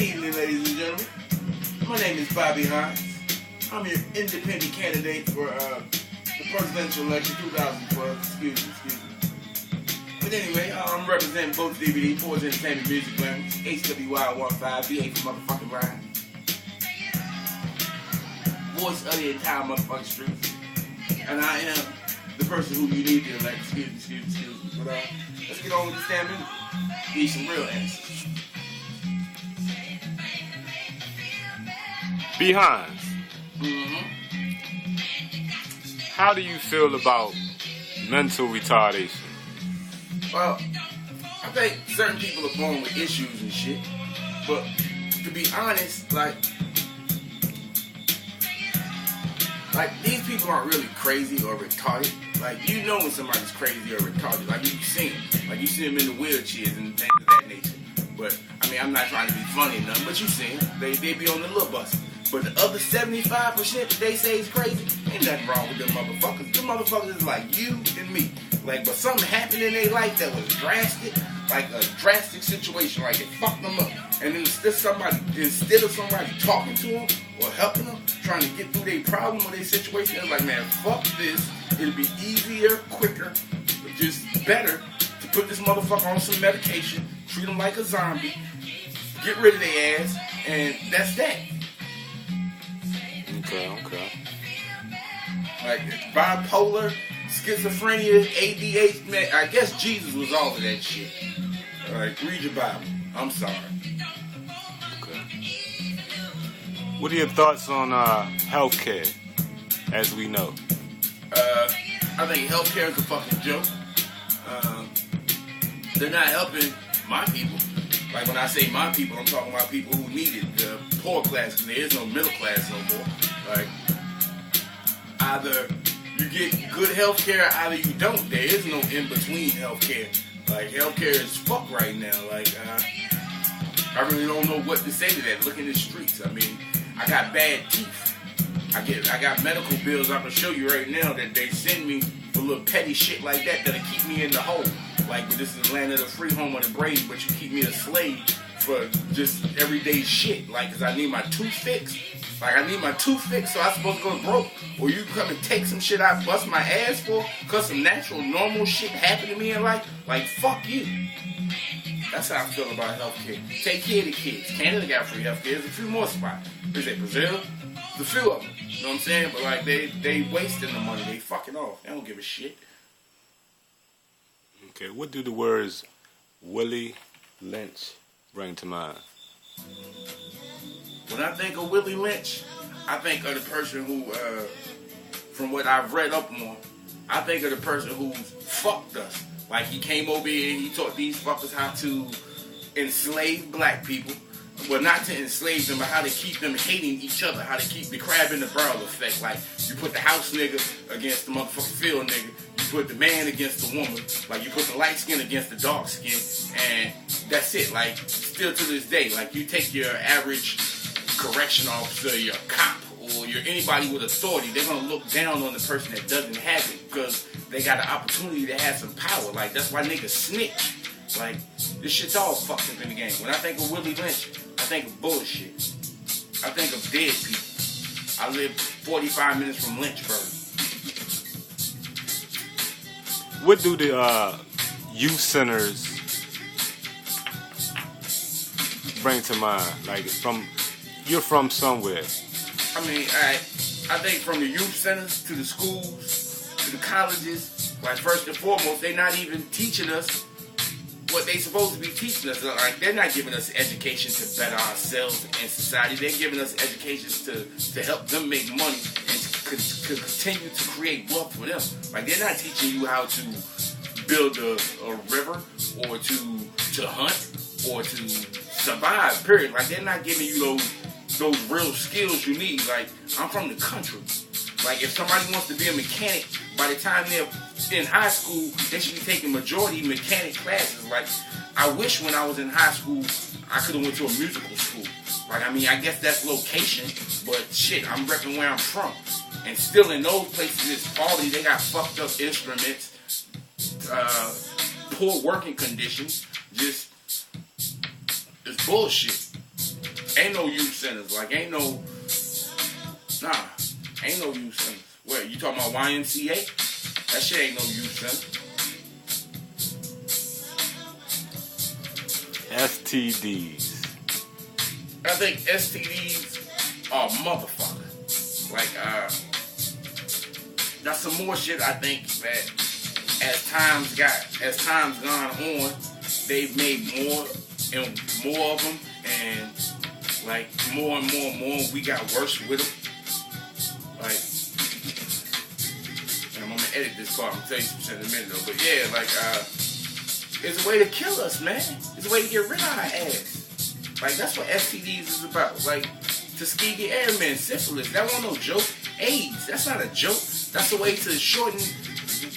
Good evening, ladies and gentlemen. My name is Bobby Hines. I'm your independent candidate for the presidential election 2012. Excuse me. But anyway, I'm representing VOTESDVD, Forza Entertainment Music Language, HWY15, VA for motherfucking ride. Voice of the entire motherfucking streets. And I am the person who you need to elect. Excuse me. But let's get on with this damn interview. Give you some real answers. B. Hines, how do you feel about mental retardation? Well, I think certain people are born with issues and shit, but to be honest, like these people aren't really crazy or retarded. Like, you know when somebody's crazy or retarded. Like, you see them. Like, you see them in the wheelchairs and things of that nature. But, I mean, I'm not trying to be funny or nothing, but you see them. They be on the little bus. But the other 75% that they say is crazy, ain't nothing wrong with them motherfuckers. Them motherfuckers is like you and me. Like, but something happened in their life that was drastic, like a drastic situation, like it fucked them up. And then instead of somebody talking to them or helping them, trying to get through their problem or their situation, they're like, man, fuck this. It'll be easier, quicker, just better to put this motherfucker on some medication, treat him like a zombie, get rid of their ass, and that's that. Okay. Like bipolar, schizophrenia, ADHD, man, I guess Jesus was all of that shit. Like, read your Bible. I'm sorry. Okay. What are your thoughts on healthcare, as we know? I think healthcare is a fucking joke. They're not helping my people. Like, when I say my people, I'm talking about people who need it, the poor class, because there is no middle class no more. Like, either you get good health care, either you don't. There is no in-between health care. Like, health care is fuck right now. Like, I really don't know what to say to that. Look in the streets. I mean, I got bad teeth. I got medical bills I can show you right now that they send me for little petty shit like that that'll keep me in the hole. Like, this is the land of the free, home of the brave, but you keep me a slave for just everyday shit. Like, because I need my tooth fixed. Like, I need my tooth fixed, so I'm supposed to go broke. Or you come and take some shit I bust my ass for because some natural, normal shit happened to me in life. Like, fuck you. That's how I feel about healthcare. Take care of the kids. Canada got free healthcare. There's a few more spots. Is it Brazil? There's a few of them. You know what I'm saying? But, like, they wasting the money. They fucking off. They don't give a shit. Okay, what do the words Willie Lynch bring to mind? When I think of Willie Lynch, I think of the person who, from what I've read up on, I think of the person who fucked us. Like, he came over here and he taught these fuckers how to enslave black people. Well, not to enslave them, but how to keep them hating each other. How to keep the crab in the barrel effect. Like, you put the house nigga against the motherfucking field nigga. You put the man against the woman. Like, you put the light skin against the dark skin. And that's it. Like, still to this day, like, you take your average correction officer, your cop, or your anybody with authority, they're going to look down on the person that doesn't have it because they got an opportunity to have some power. Like, that's why niggas snitch. Like, this shit's all fucked up in the game. When I think of Willie Lynch, I think of bullshit. I think of dead people. I live 45 minutes from Lynchburg. What do the youth centers bring to mind? Like, you're from somewhere. I mean, I think from the youth centers to the schools to the colleges, like, first and foremost, they're not even teaching us what they supposed to be teaching us. Like, they're not giving us education to better ourselves in society. They're giving us educations to help them make money and to continue to create wealth for them. Like, they're not teaching you how to build a river or to hunt or to survive, period. Like, they're not giving you those real skills you need. Like, I'm from the country. Like, if somebody wants to be a mechanic, by the time they're in high school, they should be taking majority mechanic classes. Like, I wish when I was in high school, I could have went to a musical school. Like, I mean, I guess that's location, but shit, I'm repping where I'm from. And still in those places, it's poverty. They got fucked up instruments, poor working conditions. Just, it's bullshit. Ain't no youth centers. Like, ain't no youth centers. What, you talking about YMCA? That shit ain't no youth center. STDs. I think STDs are motherfucker. Like, that's some more shit I think that as time's gone on, they've made more and more of them, and like more and more and more, we got worse with them. Like, and I'm gonna edit this part, I'm gonna tell you some shit in a minute though, but yeah, like, it's a way to kill us, man. It's a way to get rid of our ass. Like, that's what STDs is about. Like, Tuskegee Airmen, syphilis, that wasn't no joke. AIDS, that's not a joke. That's a way to shorten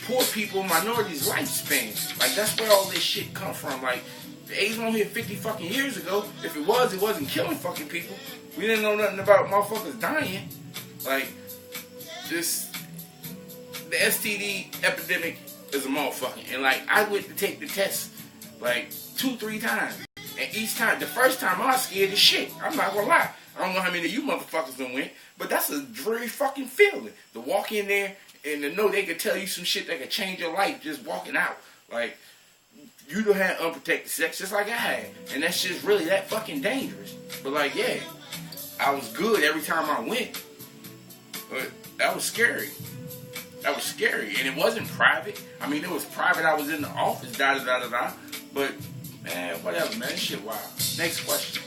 poor people, minorities' lifespan. Like, that's where all this shit come from. Like, the AIDS won't hit 50 fucking years ago. If it wasn't killing fucking people. We didn't know nothing about motherfuckers dying. Like, the STD epidemic is a motherfucker. And, like, I went to take the test, like, 2-3 times. And each time, the first time I was scared as shit. I'm not gonna lie. I don't know how many of you motherfuckers done went, but that's a very fucking feeling. To walk in there and to know they could tell you some shit that could change your life just walking out. Like, you don't have unprotected sex just like I had. And that's just really that fucking dangerous. But like, yeah, I was good every time I went. But that was scary. That was scary. And it wasn't private. I mean, it was private. I was in the office, da-da-da-da-da. But, man, whatever, man. This shit wild. Next question.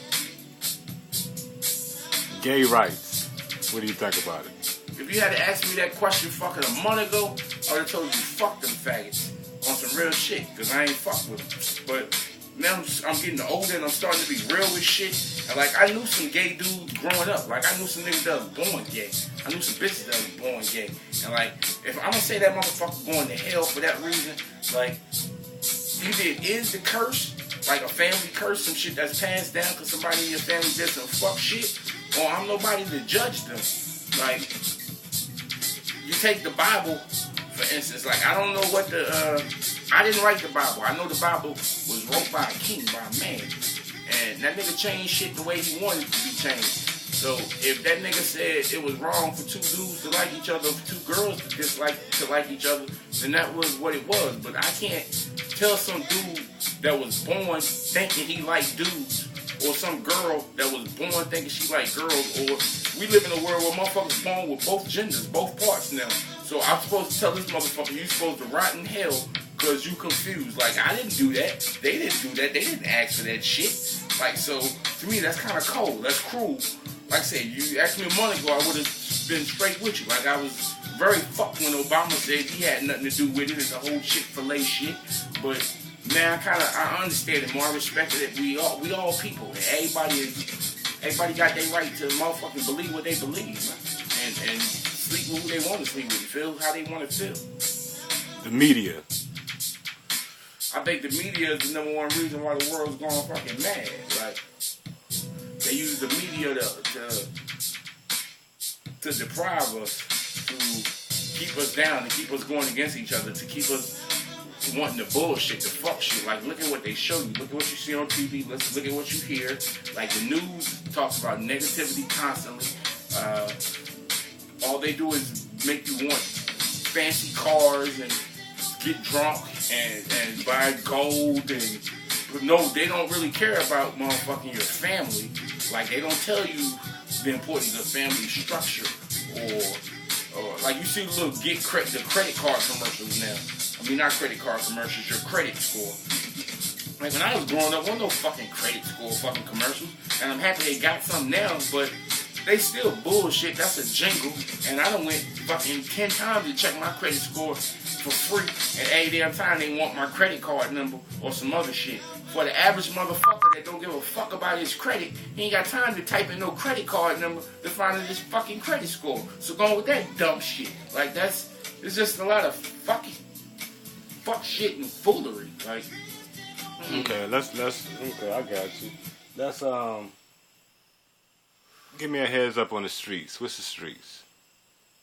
Gay rights. What do you think about it? If you had to ask me that question fucking a month ago, I would have told you fuck them faggots on some real shit, because I ain't fuck with them. But now I'm getting older and I'm starting to be real with shit. And like, I knew some gay dudes growing up. Like, I knew some niggas that was born gay. I knew some bitches that was born gay. And like, if I'm gonna say that motherfucker going to hell for that reason, like, either it is the curse, like a family curse, some shit that's passed down because somebody in your family did some fuck shit, or I'm nobody to judge them. Like, you take the Bible, for instance. Like, I don't know what I didn't write the Bible. I know the Bible was wrote by a king, by a man. And that nigga changed shit the way he wanted it to be changed. So, if that nigga said it was wrong for two dudes to like each other, for two girls to like each other, then that was what it was. But I can't tell some dude that was born thinking he liked dudes, or some girl that was born thinking she liked girls, or we live in a world where motherfuckers born with both genders, both parts now. So I'm supposed to tell this motherfucker you supposed to rot in hell because you confused. Like, I didn't do that. They didn't do that. They didn't ask for that shit. Like, so to me, that's kind of cold. That's cruel. Like I said, you asked me a month ago, I would have been straight with you. Like, I was very fucked when Obama said he had nothing to do with it. It's a whole Chick-fil-A shit. But now I understand it more. I respect it. We all people. And everybody got their right to motherfucking believe what they believe, man. And sleep with who they want to sleep with. Feel how they want to feel. The media. I think the media is the number one reason why the world's going fucking mad. Like, they use the media to deprive us, to keep us down, to keep us going against each other, to keep us wanting the bullshit, the fuck shit. Like, look at what they show you. Look at what you see on TV. Let's look at what you hear. Like, the news talks about negativity constantly. All they do is make you want fancy cars and get drunk and buy gold. But no, they don't really care about motherfucking your family. Like, they don't tell you the importance of family structure, or like, you see the credit card commercials now. I mean, not credit card commercials, your credit score. Like, when I was growing up, there wasn't no fucking credit score fucking commercials. And I'm happy they got some now, but they still bullshit. That's a jingle. And I done went fucking 10 times to check my credit score for free. And every damn time they want my credit card number or some other shit. For the average motherfucker that don't give a fuck about his credit, he ain't got time to type in no credit card number to find out his fucking credit score. So going with that dumb shit. Like, it's just a lot of fuck shit and foolery. Like, okay, let's okay, I got you. Let's give me a heads up on the streets. What's the streets?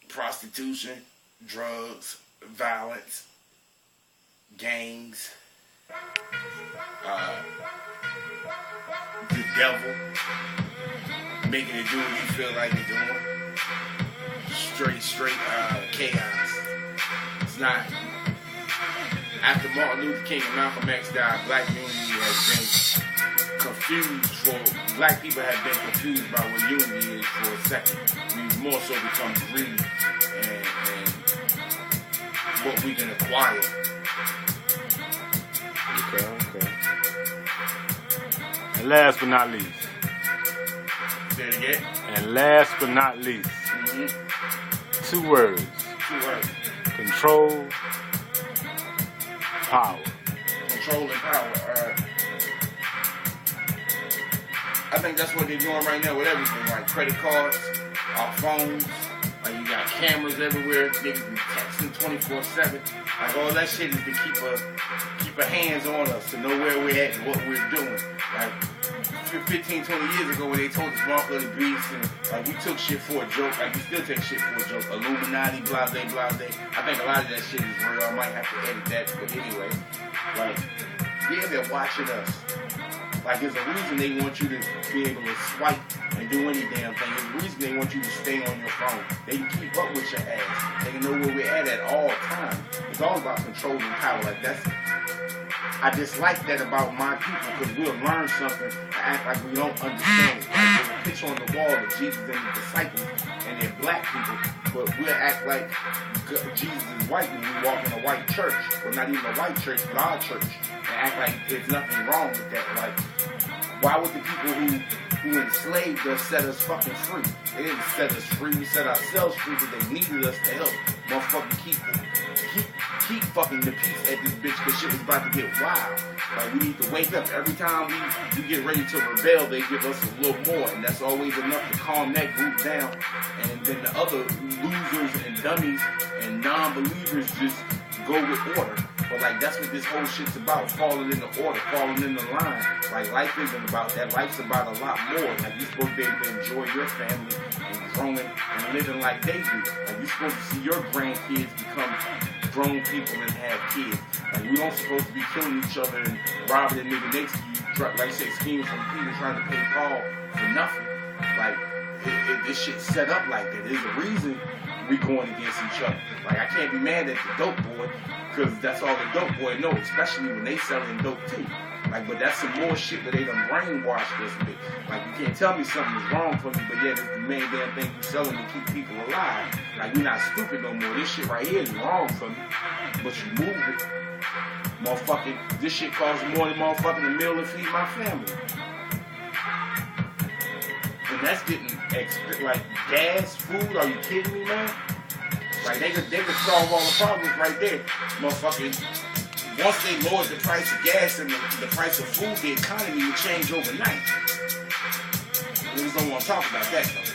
Prostitution, drugs, violence, gangs, the devil, making it do what you feel like you're doing. Straight chaos. It's not. After Martin Luther King and Malcolm X died, black unity has been confused black people have been confused by what unity is for a second. We've more so become greedy and what we can acquire. Okay. And last but not least. Say it again. And last but not least. Mm-hmm. Two words. Control, power. Control and power. I think that's what they're doing right now with everything, like credit cards, our phones. Like you got cameras everywhere, niggas be texting 24/7. Like all that shit is to keep a hands on us to know where we're at and what we're doing. Like 15, 20 years ago when they told us Mark of the Beast and like we took shit for a joke, like we still take shit for a joke. Illuminati, blase. I think a lot of that shit is real. I might have to edit that, but anyway. Like, yeah, they're watching us. Like, there's a reason they want you to be able to swipe and do any damn thing. There's a reason they want you to stay on your phone. They can keep up with your ass. They can know where we're at all times. It's all about control and power. Like, I dislike that about my people because we'll learn something and act like we don't understand it. Like, there's a picture on the wall of Jesus and the disciples and they're black people, but we'll act like Jesus is white when we walk in a white church. Well, not even a white church, but our church. And act like there's nothing wrong with that. Like, why would the people who enslaved us set us fucking free? They didn't set us free. We set ourselves free because they needed us to help. Motherfucking keep fucking the peace at this bitch because shit was about to get wild. Like, we need to wake up. Every time we get ready to rebel, they give us a little more. And that's always enough to calm that group down. And then the other losers and dummies and non-believers just go with order. But like that's what this whole shit's about, falling in the order, falling in the line. Like life isn't about that. Life's about a lot more. Like you're supposed to be able to enjoy your family and growing and living like they do. Like you're supposed to see your grandkids become grown people and have kids. Like we don't supposed to be killing each other and robbing the nigga next to you. Like I say, scheming from people trying to pay Paul for nothing. Like this shit's set up like that. There's a reason we going against each other. Like I can't be mad at the dope boy. Because that's all the dope boy know, especially when they selling dope too. Like, but that's some more shit that they done brainwashed us with. Like, you can't tell me something is wrong for me, but yeah, that's the main damn thing you selling to keep people alive. Like, we're not stupid no more. This shit right here is wrong for me. But you move it. Motherfucking, this shit costs more than motherfucking a meal to feed my family. And that's getting, like, gas, food, are you kidding me, man? Like, they could solve all the problems right there. Motherfucking, once they lowered the price of gas and the price of food, the economy would change overnight. We just don't want to talk about that, though.